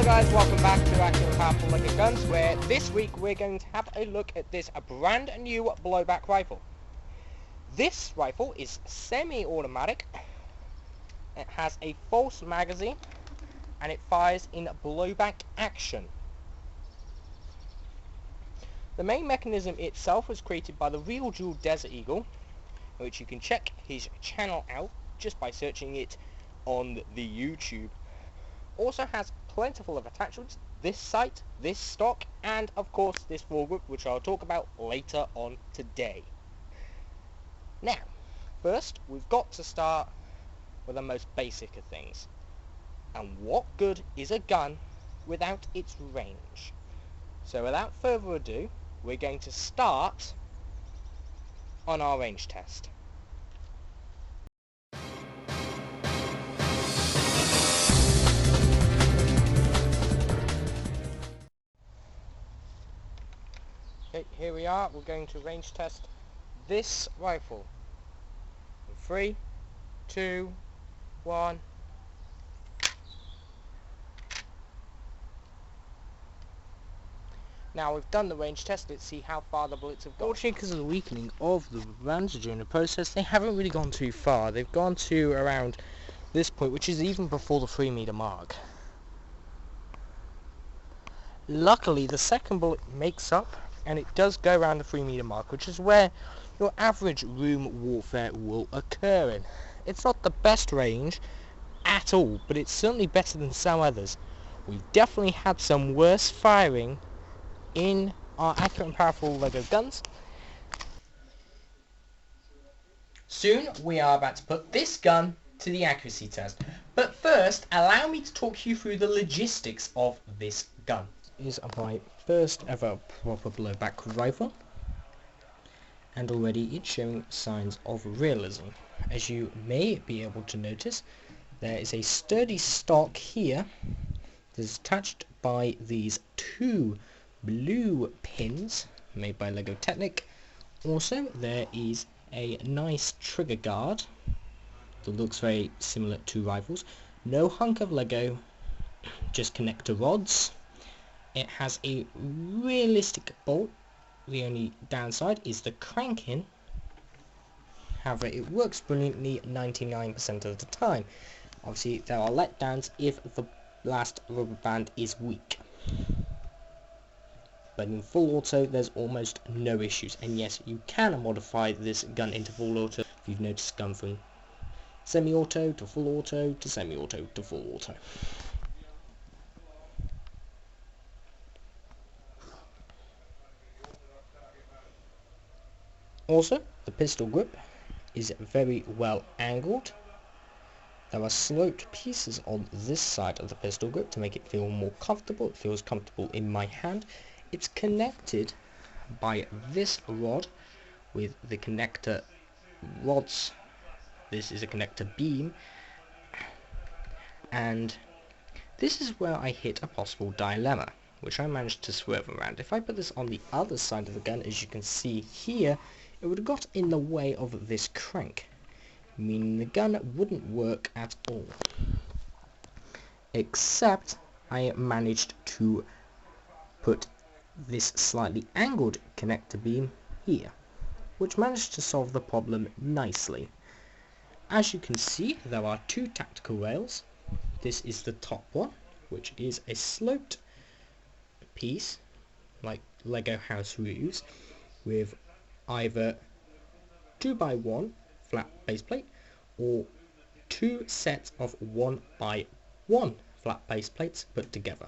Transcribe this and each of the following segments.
guys, welcome back to Accurate and Powerful Lego Guns, where this week we're going to have a look at this brand new blowback rifle. This rifle is semi-automatic, it has a false magazine, and it fires in blowback action. The main mechanism itself was created by the real Jewel Desert Eagle, which you can check his channel out just by searching it on the YouTube. Also has plentiful of attachments, this sight, this stock, and of course this foregrip, which I'll talk about later on today. Now, first we've got to start with the most basic of things. And what good is a gun without its range? So without further ado, we're going to start on our range test. Okay, here we are. We're going to range test this rifle. In 3, 2, 1. Now we've done the range test. Let's see how far the bullets have gone. Fortunately, because of the weakening of the rounds during the process, they haven't really gone too far. They've gone to around this point, which is even before the 3-meter mark. Luckily, the second bullet makes up, and it does go around the 3-meter mark, which is where your average room warfare will occur in. It's not the best range at all, but it's certainly better than some others. We've definitely had some worse firing in our accurate and powerful Lego guns. Soon we are about to put this gun to the accuracy test, but first allow me to talk you through the logistics of this gun. This is my first ever proper blowback rifle, and already it's showing signs of realism. As you may be able to notice, there is a sturdy stock here that is attached by these 2 blue pins made by Lego Technic. Also there is a nice trigger guard that looks very similar to rifles. No hunk of Lego, just connector rods. It has a realistic bolt. The only downside is the cranking. However, it works brilliantly 99% of the time. Obviously there are letdowns if the last rubber band is weak. But in full auto there's almost no issues, and yes, you can modify this gun into full auto if you've noticed gun from semi-auto to full auto to semi-auto to full auto. Also, the pistol grip is very well angled. There are sloped pieces on this side of the pistol grip to make it feel more comfortable. It feels comfortable in my hand. It's connected by this rod with the connector rods. This is a connector beam, and this is where I hit a possible dilemma, which I managed to swerve around. If I put this on the other side of the gun, as you can see here, it would have got in the way of this crank, meaning the gun wouldn't work at all. Except I managed to put this slightly angled connector beam here, which managed to solve the problem nicely. As you can see, there are 2 tactical rails. This is the top one, which is a sloped piece like Lego house roofs, with either 2x1 flat base plate or 2 sets of 1x1 flat base plates put together.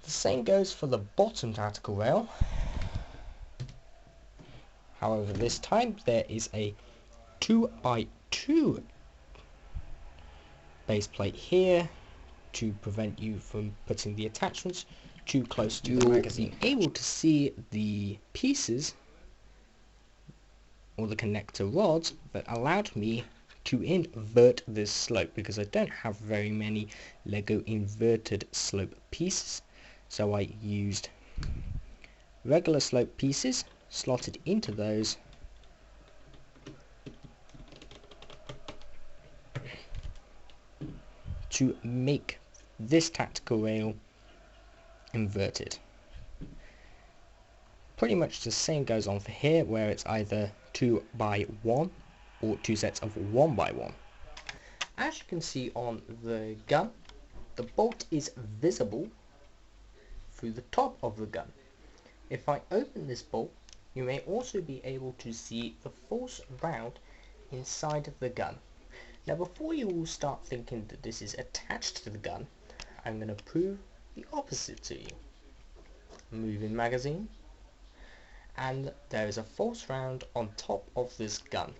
The same goes for the bottom tactical rail. However, this time there is a 2x2 base plate here to prevent you from putting the attachments too close to the magazine. You're able to see the pieces or the connector rods that allowed me to invert this slope, because I don't have very many Lego inverted slope pieces. So I used regular slope pieces slotted into those to make this tactical rail inverted. Pretty much the same goes on for here, where it's either 2 by 1 or 2 sets of 1 by 1. As you can see on the gun, the bolt is visible through the top of the gun. If I open this bolt, you may also be able to see the false round inside of the gun. Now before you all start thinking that this is attached to the gun, I'm going to prove the opposite to you. Moving magazine, and there is a false round on top of this gun.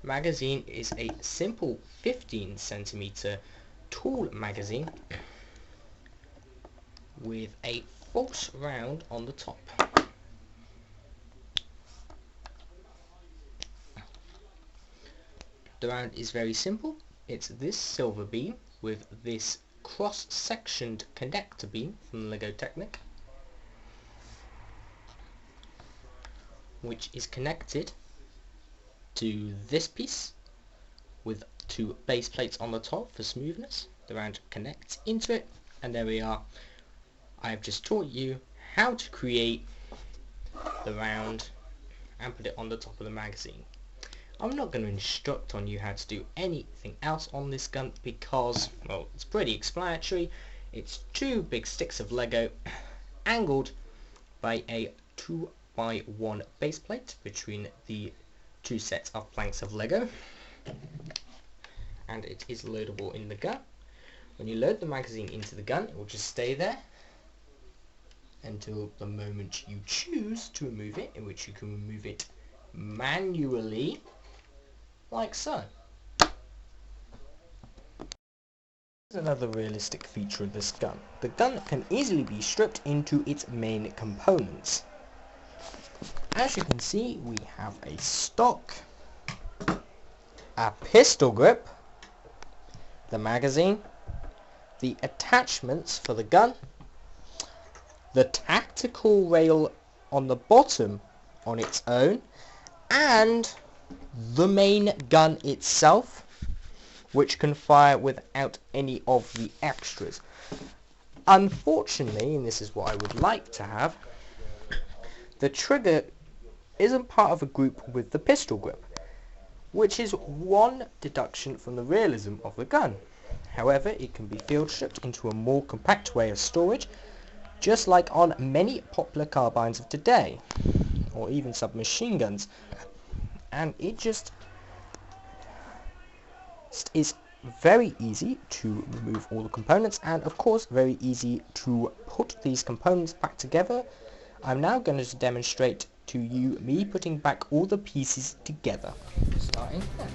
Magazine is a simple 15cm tall magazine with a false round on the top. The round is very simple. It's this silver beam with this cross-sectioned connector beam from Lego Technic, which is connected to this piece with 2 base plates on the top for smoothness. The round connects into it, and there we are. I've just taught you how to create the round and put it on the top of the magazine. I'm not going to instruct on you how to do anything else on this gun because, well, it's pretty explanatory. It's 2 big sticks of Lego angled by a 2 by 1 base plate between the 2 sets of planks of Lego, and it is loadable in the gun. When you load the magazine into the gun, it will just stay there until the moment you choose to remove it, in which you can remove it manually, like so. Here's another realistic feature of this gun. The gun can easily be stripped into its main components. As you can see, we have a stock, a pistol grip, the magazine, the attachments for the gun, the tactical rail on the bottom on its own, and the main gun itself, which can fire without any of the extras. Unfortunately, and this is what I would like to have, the trigger isn't part of a group with the pistol grip, which is one deduction from the realism of the gun. However, it can be field stripped into a more compact way of storage, just like on many popular carbines of today, or even submachine guns, and it just is very easy to remove all the components, and of course very easy to put these components back together. I'm now going to demonstrate to you me putting back all the pieces together, starting there.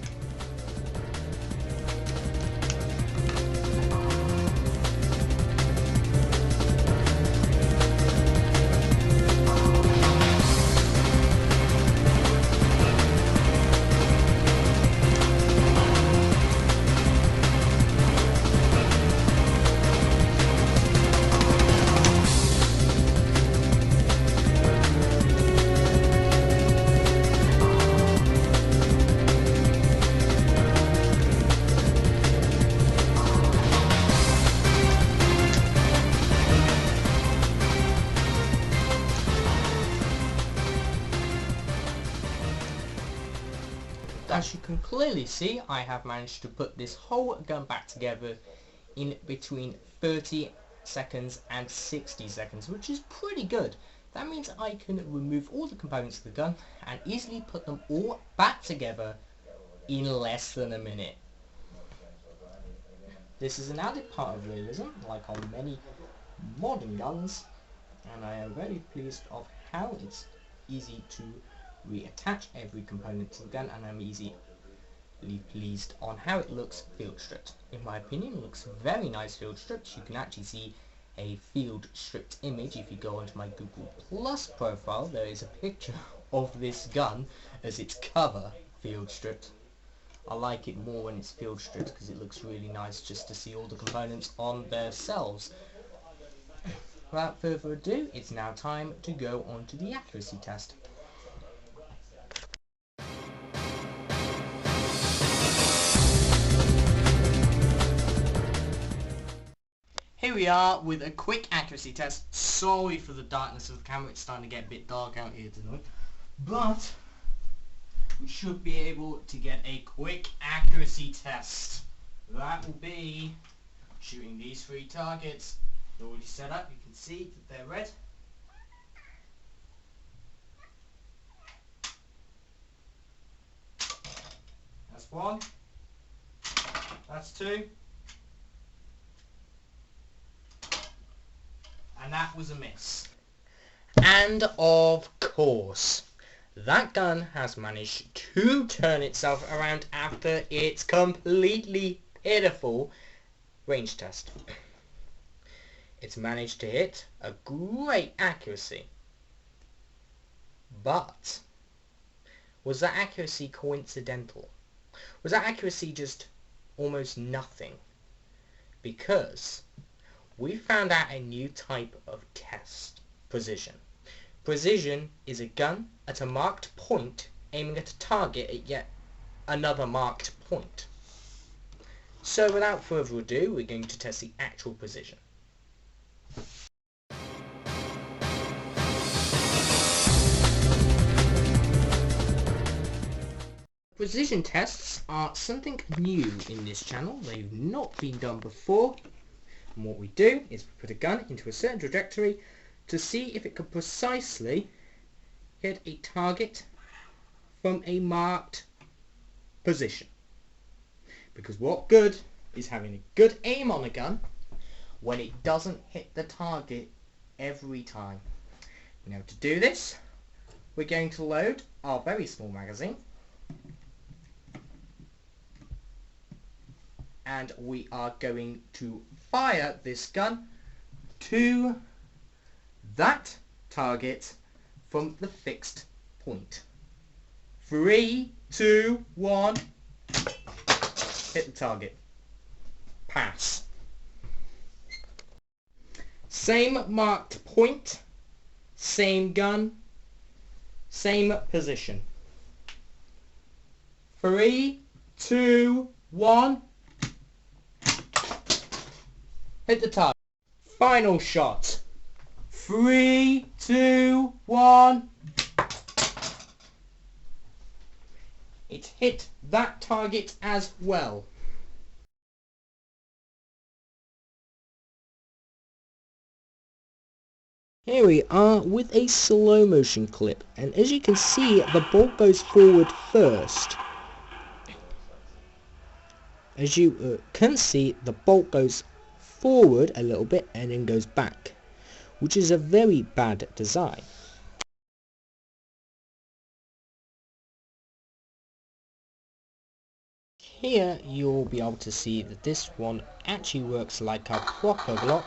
As you can clearly see, I have managed to put this whole gun back together in between 30 seconds and 60 seconds, which is pretty good. That means I can remove all the components of the gun and easily put them all back together in less than a minute. This is an added part of realism, like on many modern guns, and I am very pleased of how it's easy to reattach every component to the gun, and I'm easily pleased on how it looks field stripped. In my opinion, it looks very nice field stripped. You can actually see a field stripped image if you go onto my Google Plus profile. There is a picture of this gun as its cover field stripped. I like it more when it's field stripped because it looks really nice just to see all the components on themselves. Without further ado, it's now time to go on to the accuracy test. Here we are with a quick accuracy test. Sorry for the darkness of the camera, it's starting to get a bit dark out here tonight. But we should be able to get a quick accuracy test. That will be shooting these 3 targets. They're already set up, you can see that they're red. That's 1. That's 2. And that was a miss. And of course, that gun has managed to turn itself around after its completely pitiful range test. It's managed to hit a great accuracy. But was that accuracy coincidental? Was that accuracy just almost nothing? Because we found out a new type of test. Precision. Precision is a gun at a marked point aiming at a target at yet another marked point. So without further ado, we're going to test the actual precision. Precision tests are something new in this channel. They've not been done before. And what we do is we put a gun into a certain trajectory to see if it can precisely hit a target from a marked position. Because what good is having a good aim on a gun when it doesn't hit the target every time? Now to do this, we're going to load our very small magazine. And we are going to fire this gun to that target from the fixed point. 3, 2, 1. Hit the target. Pass. Same marked point, same gun, same position. 3, 2, 1. Hit the target. Final shot. 3, 2, 1. It hit that target as well. Here we are with a slow motion clip, and as you can see, the bolt goes forward first. As you can see, the bolt goes forward a little bit and then goes back, which is a very bad design. Here you'll be able to see that this one actually works like a proper Glock.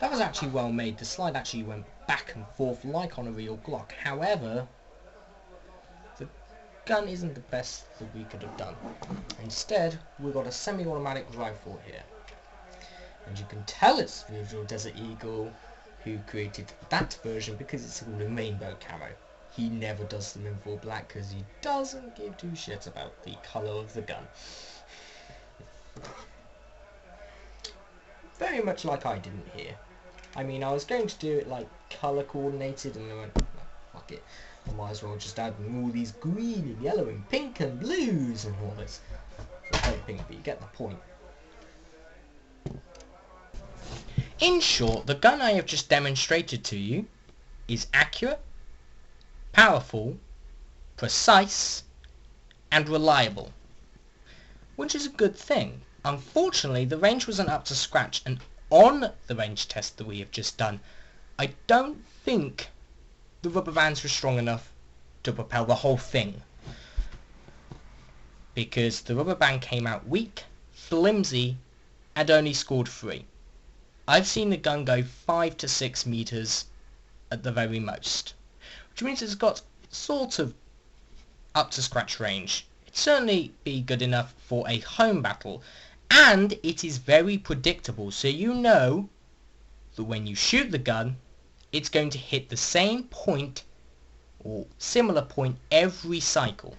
That was actually well made. The slide actually went back and forth like on a real Glock. However, the gun isn't the best that we could have done. Instead, we've got a semi-automatic rifle here. And you can tell it's Visual Desert Eagle who created that version because it's called a rainbow camo. He never does them in full black because he doesn't give 2 shits about the colour of the gun. Very much like I didn't here. I mean, I was going to do it like colour coordinated and I went, no, fuck it. I might as well just add all these green and yellow and pink and blues and all this. It's not pink, but you get the point. In short, the gun I have just demonstrated to you is accurate, powerful, precise, and reliable, which is a good thing. Unfortunately, the range wasn't up to scratch, and on the range test that we have just done, I don't think the rubber bands were strong enough to propel the whole thing, because the rubber band came out weak, flimsy, and only scored 3. I've seen the gun go 5 to 6 meters at the very most, which means it's got sort of up to scratch range. It'd certainly be good enough for a home battle, and it is very predictable, so you know that when you shoot the gun, it's going to hit the same point or similar point every cycle.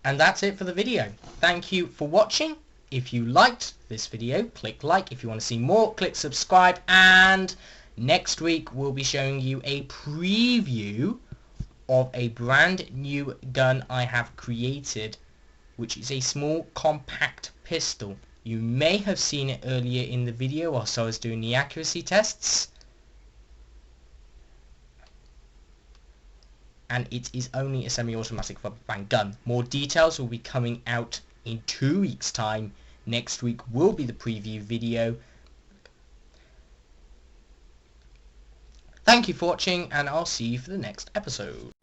And that's it for the video. Thank you for watching, If you liked this video, click like. If you want to see more, click subscribe. And next week we'll be showing you a preview of a brand new gun I have created, which is a small compact pistol. You may have seen it earlier in the video whilst I was doing the accuracy tests. And it is only a semi-automatic rubber band gun. More details will be coming out in 2 weeks' time. Next week will be the preview video. Thank you for watching, and I'll see you for the next episode.